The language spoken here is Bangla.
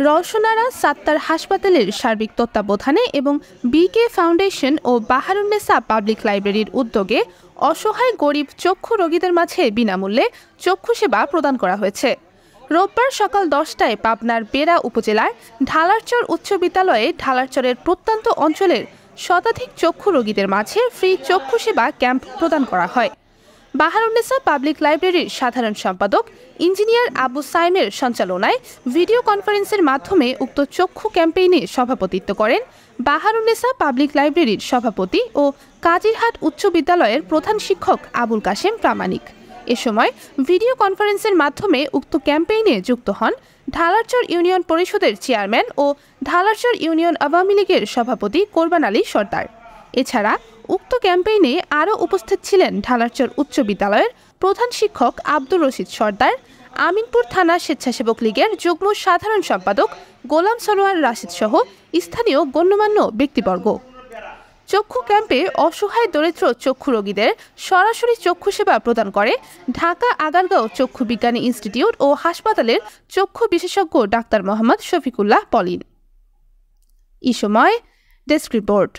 রওশনারা সাত্তার হাসপাতালের সার্বিক তত্ত্বাবধানে এবং বিকে ফাউন্ডেশন ও বাহারুন্নেসা পাবলিক লাইব্রেরির উদ্যোগে অসহায় গরিব চক্ষু রোগীদের মাঝে বিনামূল্যে চক্ষু সেবা প্রদান করা হয়েছে। রোববার সকাল 10টায় পাবনার বেড়া উপজেলার ঢালারচর উচ্চ বিদ্যালয়ে ঢালারচরের প্রত্যন্ত অঞ্চলের শতাধিক চক্ষু রোগীদের মাঝে ফ্রি চক্ষু সেবা ক্যাম্প প্রদান করা হয়। বাহারুন্নেসা পাবলিক লাইব্রেরির সাধারণ সম্পাদক ইঞ্জিনিয়ার আবু সাইমের সঞ্চালনায় ভিডিও কনফারেন্সের মাধ্যমে উক্ত চক্ষু ক্যাম্পেইনে সভাপতিত্ব করেন বাহারুন্নেসা পাবলিক লাইব্রেরির সভাপতি ও কাজিরহাট উচ্চ বিদ্যালয়ের প্রধান শিক্ষক আবুল কাশেম প্রামাণিক। এ সময় ভিডিও কনফারেন্সের মাধ্যমে উক্ত ক্যাম্পেইনে যুক্ত হন ঢালারচর ইউনিয়ন পরিষদের চেয়ারম্যান ও ঢালারচর ইউনিয়ন আওয়ামী লীগের সভাপতি কোরবান আলী সর্দার। এছাড়া উক্ত ক্যাম্পেইনে আরও উপস্থিত ছিলেন ঢালারচর উচ্চ বিদ্যালয়ের প্রধান শিক্ষক আব্দুর রশিদ সর্দার, আমিনপুর থানা স্বেচ্ছাসেবক লীগের যুগ্ম সাধারণ সম্পাদক গোলাম সরোয়ার রাশিদ সহ স্থানীয় গণ্যমান্য ব্যক্তিবর্গ। চক্ষু ক্যাম্পে অসহায় দরিদ্র চক্ষু রোগীদের সরাসরি চক্ষু সেবা প্রদান করে ঢাকা আগারগাঁও চক্ষু বিজ্ঞানী ইনস্টিটিউট ও হাসপাতালের চক্ষু বিশেষজ্ঞ ডাক্তার মোহাম্মদ শফিকুল্লাহ পলিন। এই সময় ডেস্ক রিপোর্ট।